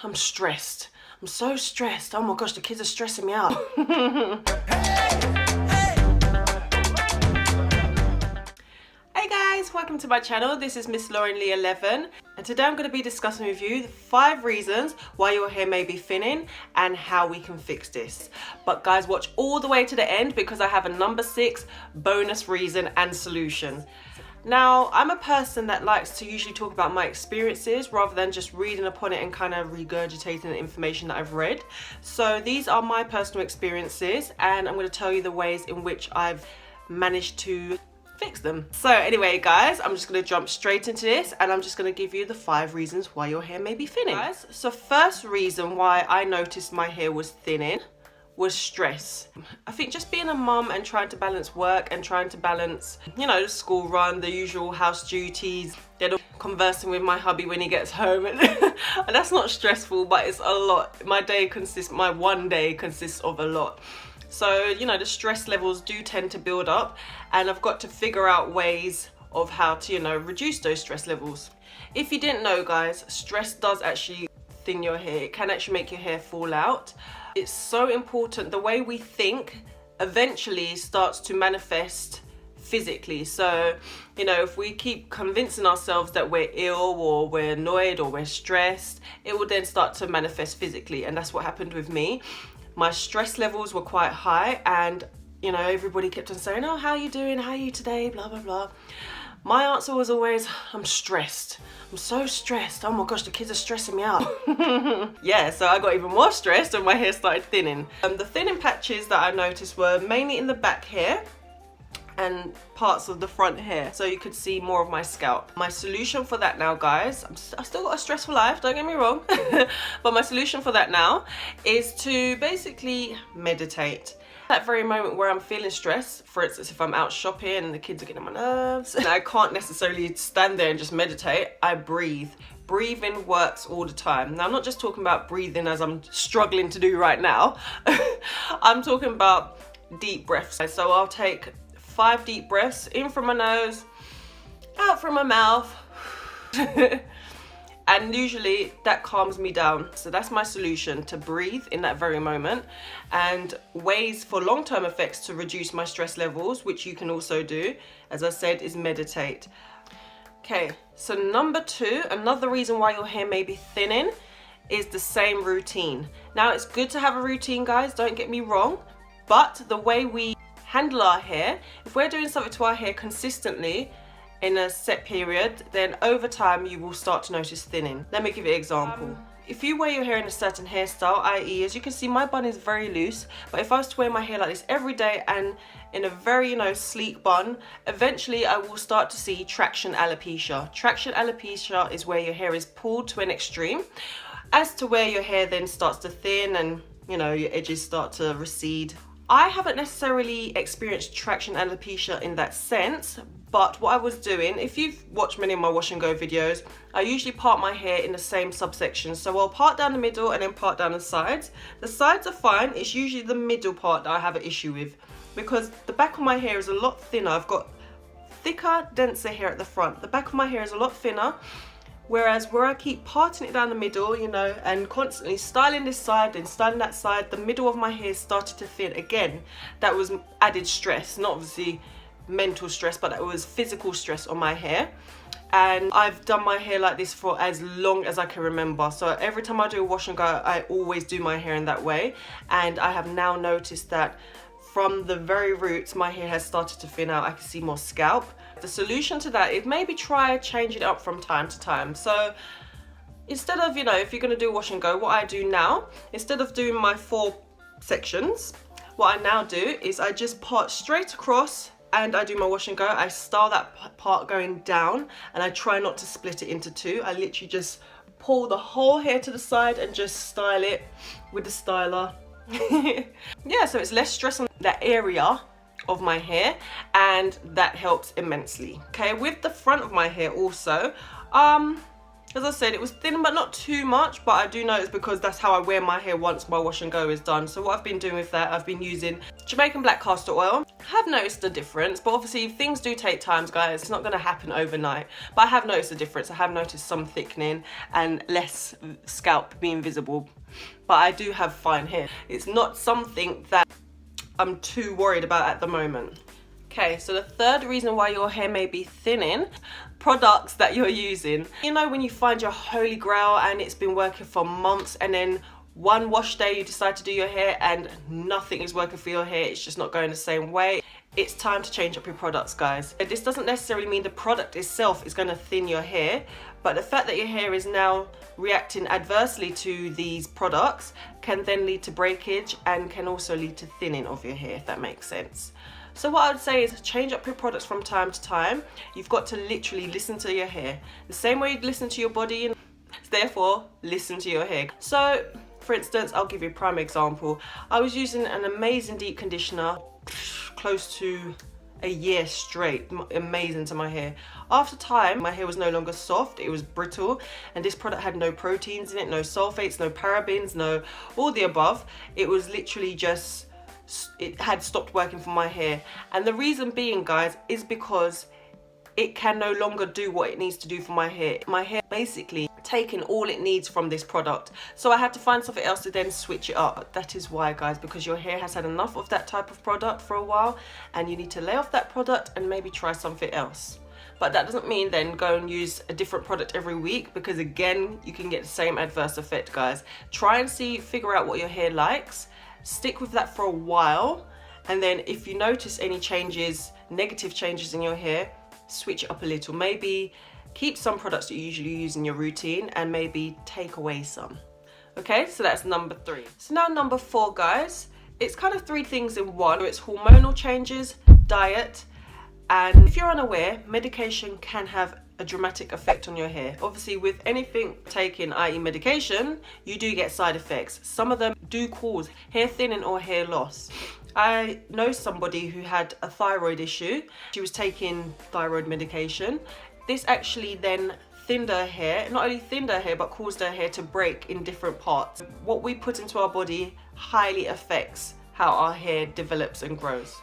I'm stressed. I'm so stressed. Oh my gosh, the kids are stressing me out. Hey guys, welcome to my channel. This is Miss Lauren Lee 11, and today I'm going to be discussing with you the 5 reasons why your hair may be thinning and how we can fix this. But guys, watch all the way to the end because I have a number 6 bonus reason and solution. Now, I'm a person that likes to usually talk about my experiences rather than just reading upon it and kind of regurgitating the information that I've read. So these are my personal experiences, and I'm going to tell you the ways in which I've managed to fix them. So anyway guys, I'm just going to jump straight into this, and I'm just going to give you the 5 reasons why your hair may be thinning. Guys, so first reason why I noticed my hair was thinning was stress. I think just being a mum and trying to balance work and trying to balance, you know, the school run, the usual house duties, then conversing with my hubby when he gets home, and that's not stressful, but it's a lot. My one day consists of a lot. So, you know, the stress levels do tend to build up, and I've got to figure out ways of how to, you know, reduce those stress levels. If you didn't know guys, stress does actually thin your hair. It can actually make your hair fall out. It's so important. The way we think eventually starts to manifest physically. So, you know, if we keep convincing ourselves that we're ill or we're annoyed or we're stressed, it will then start to manifest physically. And that's what happened with me. My stress levels were quite high, and, you know, everybody kept on saying, oh, how are you doing? How are you today? Blah, blah, blah. My answer was always, I'm stressed. I'm so stressed. Oh my gosh, the kids are stressing me out. Yeah, so I got even more stressed and my hair started thinning. The thinning patches that I noticed were mainly in the back hair and parts of the front hair, so you could see more of my scalp. My solution for that now, guys, I've still got a stressful life, don't get me wrong, but my solution for that now is to basically meditate. That very moment where I'm feeling stressed, for instance, if I'm out shopping and the kids are getting on my nerves, and I can't necessarily stand there and just meditate, I breathe. Breathing works all the time. Now, I'm not just talking about breathing as I'm struggling to do right now. I'm talking about deep breaths. So I'll take 5 deep breaths, in from my nose, out from my mouth. And usually that calms me down. So that's my solution, to breathe in that very moment. And ways for long-term effects to reduce my stress levels, which you can also do, as I said, is meditate. Okay, so number 2, another reason why your hair may be thinning is the same routine. Now, it's good to have a routine, guys, don't get me wrong, but the way we handle our hair, if we're doing something to our hair consistently in a set period, then over time you will start to notice thinning. Let me give you an example. If you wear your hair in a certain hairstyle, i.e., as you can see, my bun is very loose, but if I was to wear my hair like this every day and in a very, you know, sleek bun, eventually I will start to see traction alopecia. Traction alopecia is where your hair is pulled to an extreme, as to where your hair then starts to thin and, you know, your edges start to recede. I haven't necessarily experienced traction alopecia in that sense, but what I was doing, if you've watched many of my wash and go videos, I usually part my hair in the same subsection. So I'll part down the middle and then part down the sides. The sides are fine, it's usually the middle part that I have an issue with, because the back of my hair is a lot thinner. I've got thicker, denser hair at the front. The back of my hair is a lot thinner, whereas where I keep parting it down the middle, you know, and constantly styling this side and styling that side, the middle of my hair started to thin again. That was added stress, not obviously mental stress, but it was physical stress on my hair. And I've done my hair like this for as long as I can remember. So every time I do a wash and go, I always do my hair in that way. And I have now noticed that from the very roots, my hair has started to thin out. I can see more scalp. The solution to that is maybe try changing it up from time to time. So instead of, you know, if you're going to do wash and go, what I do now, instead of doing my 4 sections, what I now do is I just part straight across and I do my wash and go. I style that part going down, and I try not to split it into 2. I literally just pull the whole hair to the side and just style it with the styler. Yeah, so it's less stress on that area of my hair, and that helps immensely. Okay, with the front of my hair also, As I said, it was thin but not too much, but I do know it's because that's how I wear my hair once my wash and go is done. So what I've been doing with that, I've been using Jamaican black castor oil. I have noticed a difference, but obviously things do take time, guys. It's not going to happen overnight, but I have noticed a difference. I have noticed some thickening and less scalp being visible, but I do have fine hair. It's not something that I'm too worried about at the moment. Okay, so the third reason why your hair may be thinning, products that you're using. You know, when you find your holy grail and it's been working for months, and then one wash day you decide to do your hair and nothing is working for your hair, it's just not going the same way. It's time to change up your products, guys. This doesn't necessarily mean the product itself is going to thin your hair, but the fact that your hair is now reacting adversely to these products can then lead to breakage and can also lead to thinning of your hair, if that makes sense. So what I would say is change up your products from time to time. You've got to literally listen to your hair. The same way you'd listen to your body, and therefore listen to your hair. So for instance, I'll give you a prime example. I was using an amazing deep conditioner close to a year straight, amazing to my hair. After time, my hair was no longer soft, it was brittle, and this product had no proteins in it, no sulfates, no parabens, no all the above. It was literally just, it had stopped working for my hair. And the reason being, guys, is because it can no longer do what it needs to do for my hair. My hair basically taking all it needs from this product, so I had to find something else to then switch it up. That is why, guys, because your hair has had enough of that type of product for a while, and you need to lay off that product and maybe try something else. But that doesn't mean then go and use a different product every week, because again, you can get the same adverse effect, guys. Try and figure out what your hair likes, stick with that for a while, and then if you notice any changes, negative changes in your hair, switch it up a little. Maybe keep some products that you usually use in your routine and maybe take away some. Okay, so that's number 3. So now number 4, guys, it's kind of 3 things in one. It's hormonal changes, diet, and if you're unaware, medication can have a dramatic effect on your hair. Obviously, with anything taken, i.e. medication, you do get side effects. Some of them do cause hair thinning or hair loss. I know somebody who had a thyroid issue. She was taking thyroid medication. This actually then thinned her hair, not only thinned her hair, but caused her hair to break in different parts. What we put into our body highly affects how our hair develops and grows.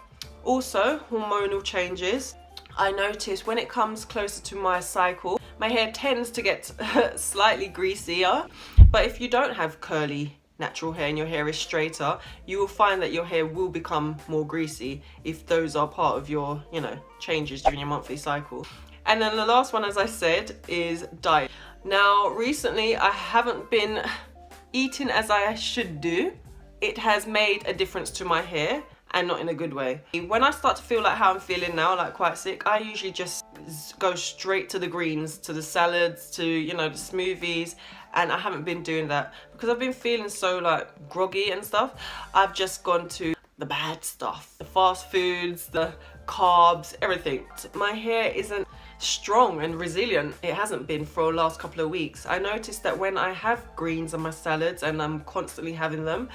Also, hormonal changes. I notice when it comes closer to my cycle, my hair tends to get slightly greasier. But if you don't have curly natural hair and your hair is straighter, you will find that your hair will become more greasy if those are part of your, changes during your monthly cycle. And then the last one, as I said, is diet. Now, recently I haven't been eating as I should do. It has made a difference to my hair, and not in a good way. When I start to feel like how I'm feeling now, like quite sick, I usually just go straight to the greens, to the salads, to, the smoothies, and I haven't been doing that because I've been feeling so like groggy and stuff. I've just gone to the bad stuff, the fast foods, the carbs, everything. My hair isn't strong and resilient. It hasn't been for the last couple of weeks. I noticed that when I have greens on my salads and I'm constantly having them,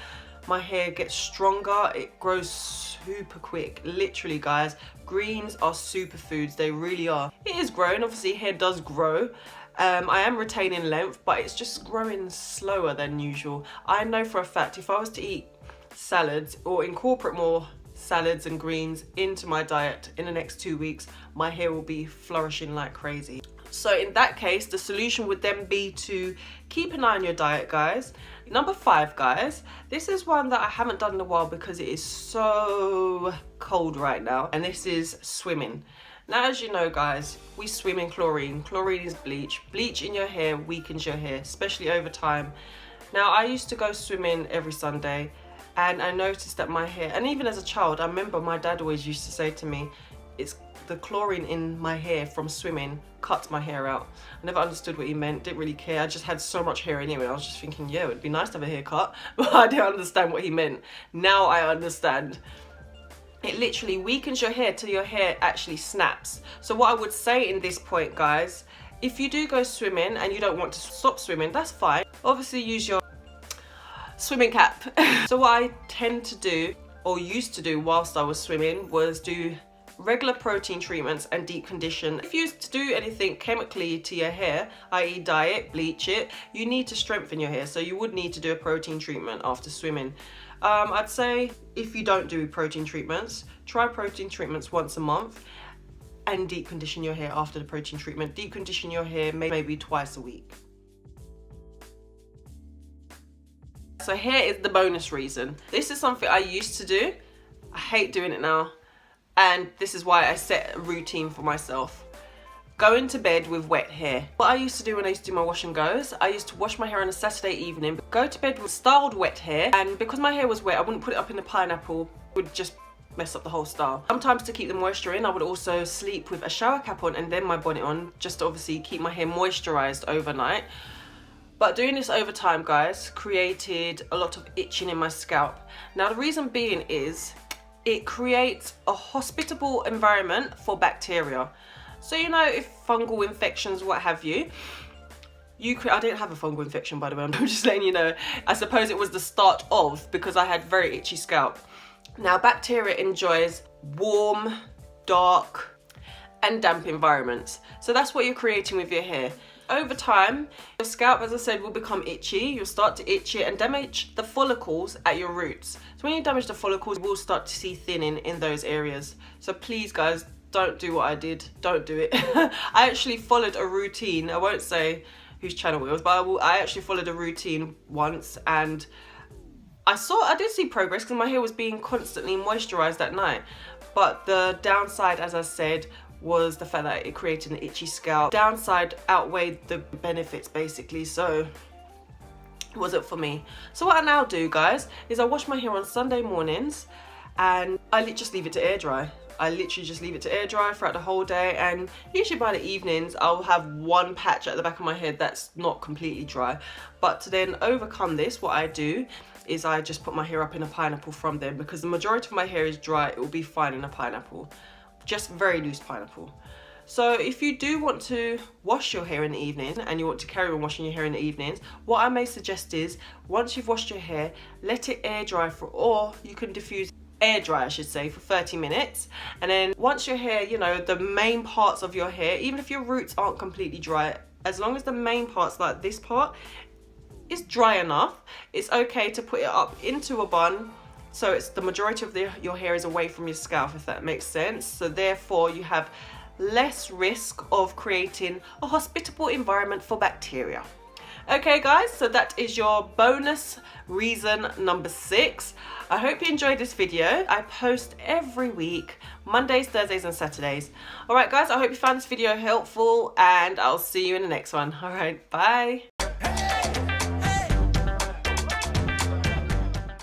my hair gets stronger, it grows super quick. Literally, guys, greens are superfoods, they really are. It is growing, obviously hair does grow. I am retaining length, but it's just growing slower than usual. I know for a fact if I was to eat salads or incorporate more salads and greens into my diet in the next 2 weeks, my hair will be flourishing like crazy. So in that case, the solution would then be to keep an eye on your diet, guys. Number 5, guys, this is one that I haven't done in a while because it is so cold right now, and this is swimming. Now, as you know, guys, we swim in chlorine. Chlorine is bleach. Bleach in your hair weakens your hair, especially over time. Now, I used to go swimming every Sunday, and I noticed that my hair, and even as a child, I remember my dad always used to say to me, it's the chlorine in my hair from swimming cut my hair out. I never understood what he meant, didn't really care. I just had so much hair anyway. I was just thinking, yeah, it'd be nice to have a haircut, but I didn't understand what he meant. Now I understand. It literally weakens your hair till your hair actually snaps. So what I would say in this point, guys, if you do go swimming and you don't want to stop swimming, that's fine. Obviously use your swimming cap. So what I tend to do, or used to do whilst I was swimming, was do regular protein treatments and deep condition. If you used to do anything chemically to your hair, i.e. dye it, bleach it, you need to strengthen your hair. So you would need to do a protein treatment after swimming. I'd say if you don't do protein treatments, try protein treatments once a month and deep condition your hair after the protein treatment. Deep condition your hair maybe twice a week. So here is the bonus reason. This is something I used to do. I hate doing it now. And this is why I set a routine for myself. Going to bed with wet hair. What I used to do when I used to do my wash and goes, I used to wash my hair on a Saturday evening, go to bed with styled wet hair, and because my hair was wet, I wouldn't put it up in the pineapple, it would just mess up the whole style. Sometimes to keep the moisture in, I would also sleep with a shower cap on and then my bonnet on, just to obviously keep my hair moisturized overnight. But doing this over time, guys, created a lot of itching in my scalp. Now, the reason being is it creates a hospitable environment for bacteria. So, you know, if fungal infections, what have you, I didn't have a fungal infection, by the way, I'm just letting you know. I suppose it was the start of, because I had very itchy scalp. Now, bacteria enjoys warm, dark, and damp environments. So that's what you're creating with your hair. Over time, your scalp, as I said, will become itchy. You'll start to itch it and damage the follicles at your roots. So when you damage the follicles, you will start to see thinning in those areas. So please, guys, don't do what I did. Don't do it. I actually followed a routine. I won't say whose channel it was, but I actually followed a routine once, and I did see progress because my hair was being constantly moisturized at night. But the downside, as I said, was the fact that it created an itchy scalp. Downside outweighed the benefits, basically, so it wasn't for me. So what I now do, guys, is I wash my hair on Sunday mornings and I just leave it to air dry. I literally just leave it to air dry throughout the whole day, and usually by the evenings I'll have one patch at the back of my head that's not completely dry. But to then overcome this, what I do is I just put my hair up in a pineapple from then, because the majority of my hair is dry. It will be fine in a pineapple, just very loose pineapple. So if you do want to wash your hair in the evening and you want to carry on washing your hair in the evenings, what I may suggest is once you've washed your hair, let it air dry or you can diffuse air dry, I should say, for 30 minutes. And then once your hair, you know, the main parts of your hair, even if your roots aren't completely dry, as long as the main parts, like this part, is dry enough, it's okay to put it up into a bun. So it's the majority of your hair is away from your scalp, if that makes sense. So therefore you have less risk of creating a hospitable environment for bacteria. Okay guys, so that is your bonus reason number 6. I hope you enjoyed this video. I post every week, Mondays, Thursdays and Saturdays. Alright guys, I hope you found this video helpful and I'll see you in the next one. Alright, bye.